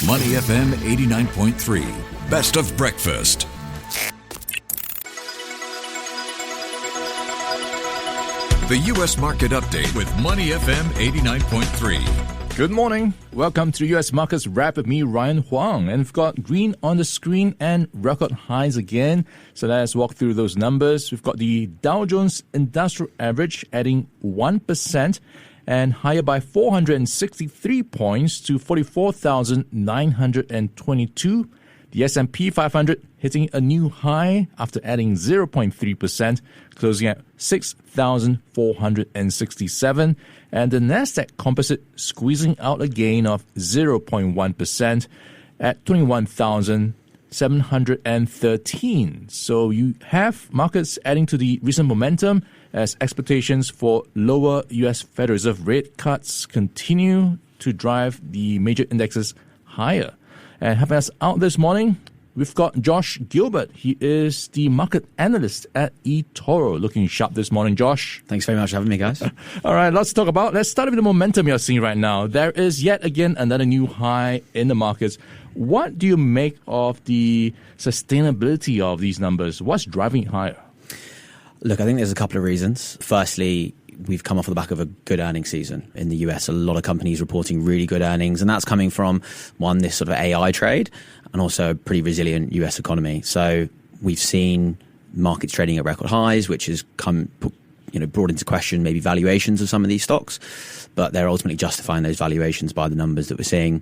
Money FM 89.3. Best of breakfast. The U.S. Market Update with Money FM 89.3. Good morning. Welcome to the U.S. Markets Wrap with me, Ryan Huang. And we've got green on the screen and record highs again. So let's walk through those numbers. We've got the Dow Jones Industrial Average adding 1% and higher by 463 points to 44,922. The S&P 500 hitting a new high after adding 0.3%, closing at 6,467. And the Nasdaq Composite squeezing out a gain of 0.1% at 21,713. So you have markets adding to the recent momentum as expectations for lower U.S. Federal Reserve rate cuts continue to drive the major indexes higher. And helping us out this morning, we've got Josh Gilbert. He is the market analyst at eToro. Looking sharp this morning, Josh. Thanks very much for having me, guys. All right, let's talk about. Let's start with the momentum you're seeing right now. There is yet again another new high in the markets. What do you make of the sustainability of these numbers? What's driving it higher? Look, I think there's a couple of reasons. Firstly, we've come off the back of a good earnings season in the US. A lot of companies reporting really good earnings, and that's coming from, one, this sort of AI trade, and also a pretty resilient US economy. So we've seen markets trading at record highs, which has brought into question maybe valuations of some of these stocks, but they're ultimately justifying those valuations by the numbers that we're seeing.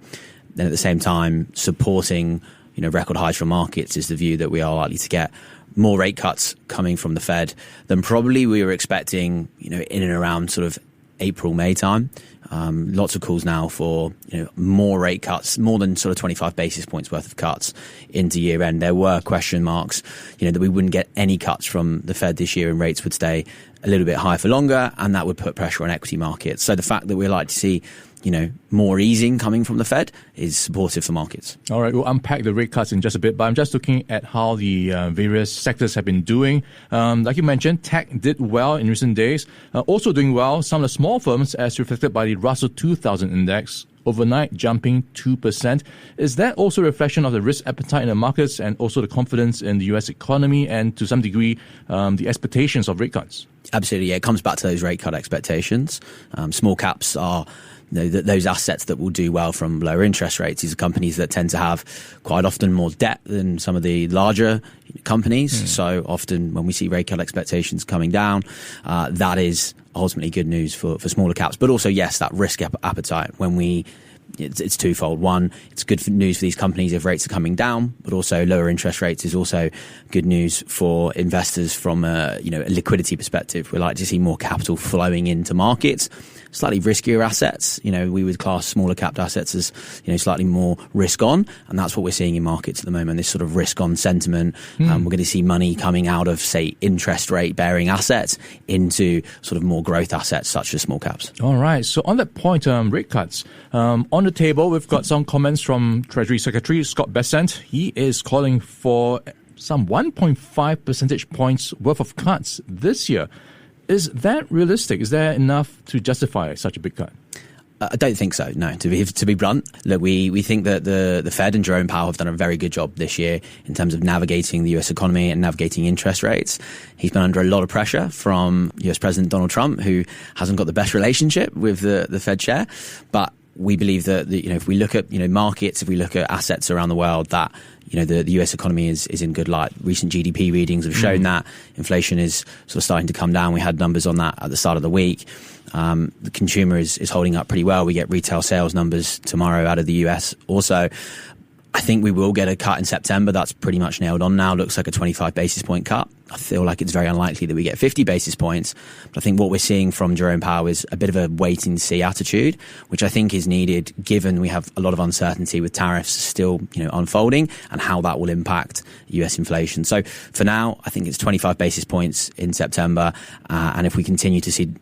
Then at the same time, supporting record highs for markets is the view that we are likely to get more rate cuts coming from the Fed than probably we were expecting, in and around sort of April, May time. Lots of calls now for, more rate cuts, more than sort of 25 basis points worth of cuts into year end. There were question marks, that we wouldn't get any cuts from the Fed this year and rates would stay a little bit higher for longer, and that would put pressure on equity markets. So the fact that we're likely to see more easing coming from the Fed is supportive for markets. All right, we'll unpack the rate cuts in just a bit, but I'm just looking at how the various sectors have been doing. Like you mentioned, tech did well in recent days. Also doing well, some of the small firms, as reflected by the Russell 2000 index, overnight jumping 2%. Is that also a reflection of the risk appetite in the markets and also the confidence in the U.S. economy and, to some degree, the expectations of rate cuts? Absolutely, yeah. It comes back to those rate cut expectations. Small caps are those assets that will do well from lower interest rates. These are companies that tend to have quite often more debt than some of the larger companies. So often when we see rate cut expectations coming down, that is ultimately good news for smaller caps. But also, yes, that risk appetite it's twofold. One, it's good news for these companies if rates are coming down, but also lower interest rates is also good news for investors from a liquidity perspective. We like to see more capital flowing into markets. Slightly riskier assets, we would class smaller capped assets as, slightly more risk on. And that's what we're seeing in markets at the moment, this sort of risk on sentiment. We're going to see money coming out of, say, interest rate bearing assets into sort of more growth assets such as small caps. All right. So on that point, rate cuts, on the table, we've got some comments from Treasury Secretary Scott Bessent. He is calling for some 1.5 percentage points worth of cuts this year. Is that realistic? Is there enough to justify such a big cut? I don't think so, no, to be blunt. Look, we think that the Fed and Jerome Powell have done a very good job this year in terms of navigating the US economy and navigating interest rates. He's been under a lot of pressure from US President Donald Trump, who hasn't got the best relationship with the Fed chair. But we believe that if we look at markets, if we look at assets around the world, that the US economy is in good light. Recent GDP readings have shown that inflation is sort of starting to come down. We had numbers on that at the start of the week. The consumer is holding up pretty well. We get retail sales numbers tomorrow out of the US also. I think we will get a cut in September. That's pretty much nailed on now. Looks like a 25 basis point cut. I feel like it's very unlikely that we get 50 basis points. But I think what we're seeing from Jerome Powell is a bit of a wait and see attitude, which I think is needed given we have a lot of uncertainty with tariffs still, unfolding and how that will impact US inflation. So for now, I think it's 25 basis points in September. And if we continue to see,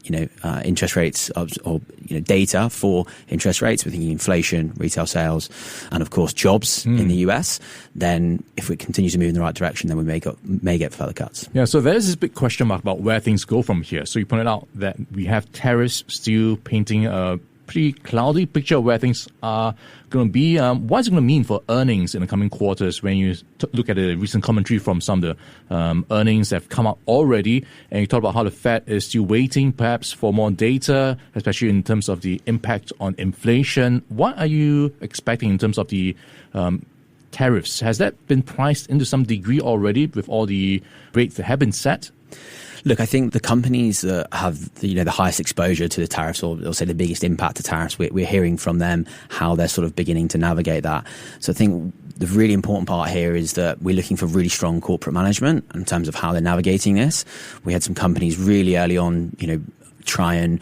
interest rates or data for interest rates, we're thinking inflation, retail sales, and of course jobs in the US, then if we continue to move in the right direction, then we may get further cuts. Yeah, so there's this big question mark about where things go from here. So you pointed out that we have tariffs still painting a pretty cloudy picture of where things are going to be. What is it going to mean for earnings in the coming quarters when you look at the recent commentary from some of the earnings that have come out already, and you talk about how the Fed is still waiting perhaps for more data, especially in terms of the impact on inflation. What are you expecting in terms of the tariffs? Has that been priced into some degree already with all the rates that have been set? Look, I think the companies that have the highest exposure to the tariffs, or say the biggest impact to tariffs, we're hearing from them how they're sort of beginning to navigate that. So I think the really important part here is that we're looking for really strong corporate management in terms of how they're navigating this. We had some companies really early on, try and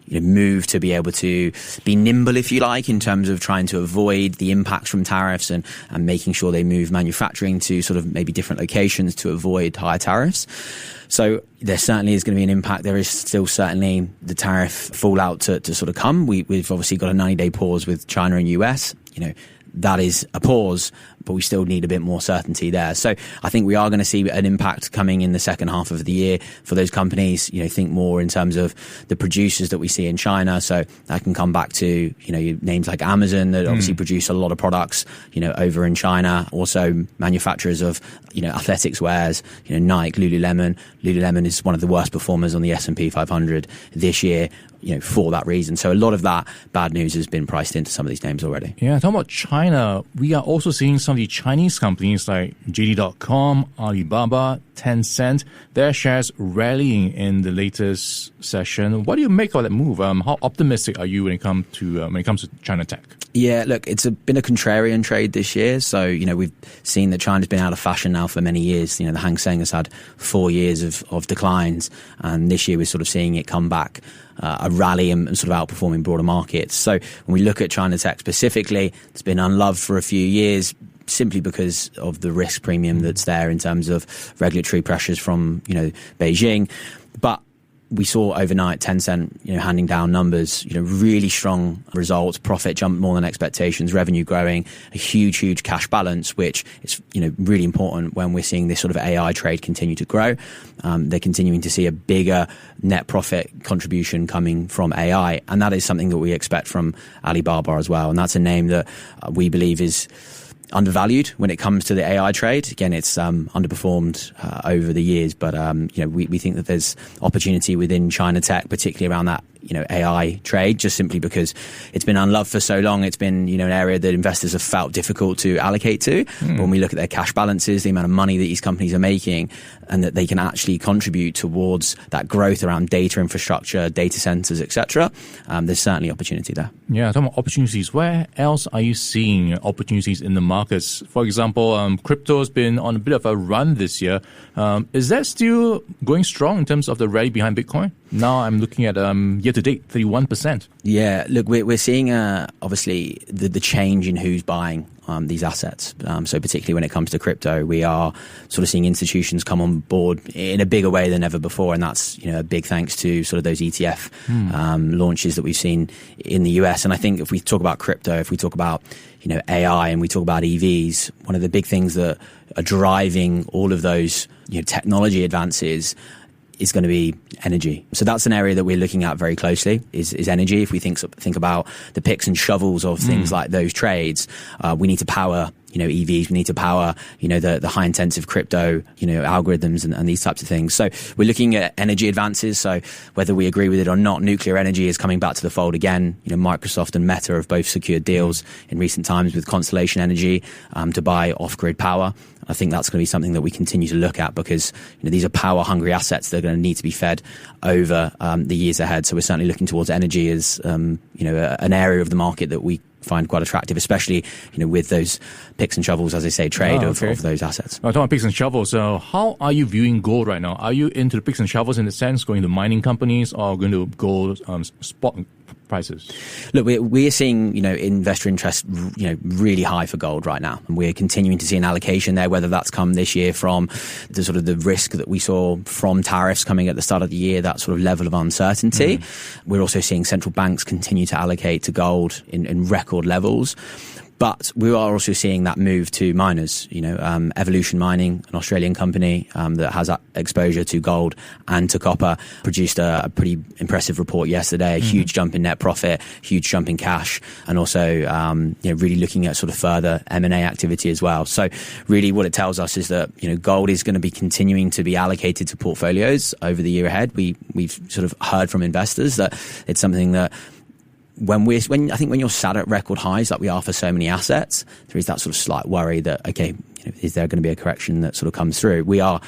move to be able to be nimble, if you like, in terms of trying to avoid the impacts from tariffs and making sure they move manufacturing to sort of maybe different locations to avoid higher tariffs. So there certainly is going to be an impact. There is still certainly the tariff fallout to sort of come. We've obviously got a 90-day pause with China and US. That is a pause, but we still need a bit more certainty there. So I think we are going to see an impact coming in the second half of the year for those companies. Think more in terms of the producers that we see in China. So that can come back to, names like Amazon that obviously produce a lot of products, over in China. Also manufacturers of, athletics wares, Nike, Lululemon. Lululemon is one of the worst performers on the S&P 500 this year, for that reason. So a lot of that bad news has been priced into some of these names already. Yeah, talking about China, we are also seeing some of the Chinese companies like JD.com, Alibaba, Tencent, their shares rallying in the latest session. What do you make of that move? How optimistic are you when it comes to China tech? Yeah, look, it's been a contrarian trade this year. So, we've seen that China's been out of fashion now for many years. The Hang Seng has had 4 years of declines. And this year we're sort of seeing it come back, a rally and sort of outperforming broader markets. So when we look at China tech specifically, it's been unloved for a few years, simply because of the risk premium that's there in terms of regulatory pressures from, Beijing. But we saw overnight Tencent, handing down numbers, really strong results, profit jumped more than expectations, revenue growing, a huge cash balance, which is, really important when we're seeing this sort of AI trade continue to grow. They're continuing to see a bigger net profit contribution coming from AI. And that is something that we expect from Alibaba as well. And that's a name that we believe is undervalued when it comes to the AI trade. Again, it's underperformed over the years, but we think that there's opportunity within China tech, particularly around that AI trade, just simply because it's been unloved for so long. It's been an area that investors have felt difficult to allocate to. But when we look at their cash balances, the amount of money that these companies are making, and that they can actually contribute towards that growth around data infrastructure, data centers, etc., there's certainly opportunity there. Yeah, talking about opportunities, where else are you seeing opportunities in the markets? For example, crypto has been on a bit of a run this year. Is that still going strong in terms of the rally behind Bitcoin? Now I'm looking at year-to-date, 31%. Yeah, look, we're seeing obviously the change in who's buying these assets. So particularly when it comes to crypto, we are sort of seeing institutions come on board in a bigger way than ever before. And that's, a big thanks to sort of those ETF launches that we've seen in the US. And I think if we talk about crypto, if we talk about, AI and we talk about EVs, one of the big things that are driving all of those, technology advances is going to be energy. So that's an area that we're looking at very closely is energy. If we think about the picks and shovels of things like those trades, we need to power, EVs, we need to power, the high intensive crypto, algorithms and these types of things. So we're looking at energy advances. So whether we agree with it or not, nuclear energy is coming back to the fold again. Microsoft and Meta have both secured deals in recent times with Constellation Energy to buy off-grid power. I think that's going to be something that we continue to look at because these are power-hungry assets that are going to need to be fed over the years ahead. So we're certainly looking towards energy as an area of the market that we find quite attractive, especially with those picks and shovels, as I say, trade of those assets. Talking about picks and shovels, so how are you viewing gold right now? Are you into the picks and shovels in the sense going to mining companies or going to gold spot prices? Look, we're seeing investor interest really high for gold right now, and we're continuing to see an allocation there. Whether that's come this year from the sort of the risk that we saw from tariffs coming at the start of the year, that sort of level of uncertainty. We're also seeing central banks continue to allocate to gold in record levels. But we are also seeing that move to miners. Evolution Mining, an Australian company that has exposure to gold and to copper, produced a pretty impressive report yesterday. A huge jump in net profit, huge jump in cash, and also really looking at sort of further M&A activity as well. So really what it tells us is that gold is going to be continuing to be allocated to portfolios over the year ahead. We've sort of heard from investors that it's something that when you're sat at record highs like we are for so many assets, there is that sort of slight worry that, okay, is there going to be a correction that sort of comes through? We are,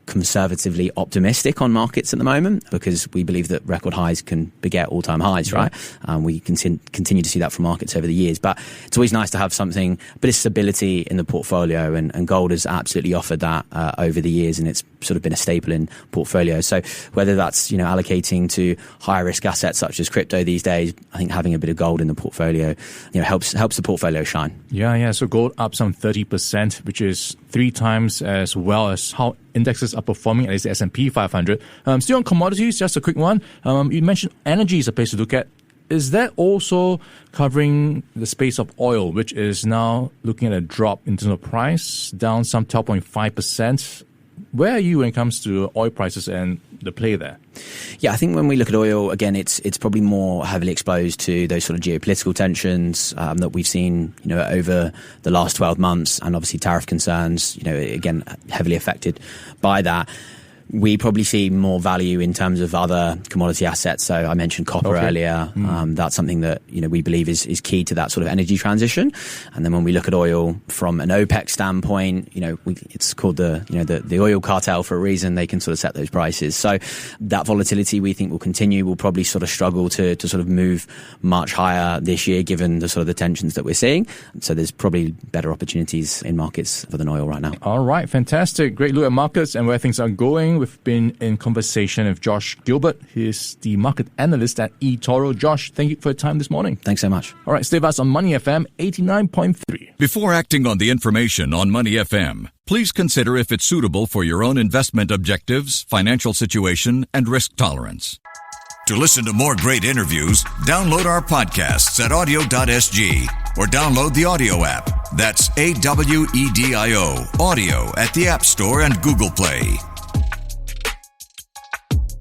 conservatively optimistic on markets at the moment because we believe that record highs can beget all-time highs, right? We continue to see that from markets over the years. But it's always nice to have something, a bit of stability in the portfolio, and gold has absolutely offered that over the years, and it's sort of been a staple in portfolios. So whether that's, allocating to higher risk assets such as crypto these days, I think having a bit of gold in the portfolio, helps the portfolio shine. Yeah. So gold up some 30%, which is 3 times as well as how indexes are performing, at least the S&P 500. Still on commodities, just a quick one. You mentioned energy is a place to look at. Is that also covering the space of oil, which is now looking at a drop in terms of price, down some 12.5%? Where are you when it comes to oil prices and the play there? Yeah, I think when we look at oil, again, it's probably more heavily exposed to those sort of geopolitical tensions that we've seen, over the last 12 months, and obviously tariff concerns, again, heavily affected by that. We probably see more value in terms of other commodity assets. So I mentioned copper earlier. That's something that we believe is key to that sort of energy transition. And then when we look at oil from an OPEC standpoint, it's called the oil cartel for a reason. They can sort of set those prices. So that volatility we think will continue. We'll probably sort of struggle to sort of move much higher this year, given the sort of the tensions that we're seeing. So there's probably better opportunities in markets other than oil right now. All right, fantastic. Great look at markets and where things are going. We've been in conversation with Josh Gilbert. He's the market analyst at eToro. Josh, thank you for your time this morning. Thanks so much. All right, stay with us on Money FM 89.3. Before acting on the information on Money FM, please consider if it's suitable for your own investment objectives, financial situation, and risk tolerance. To listen to more great interviews, download our podcasts at audio.sg or download the audio app. That's AWEDIO, audio at the App Store and Google Play.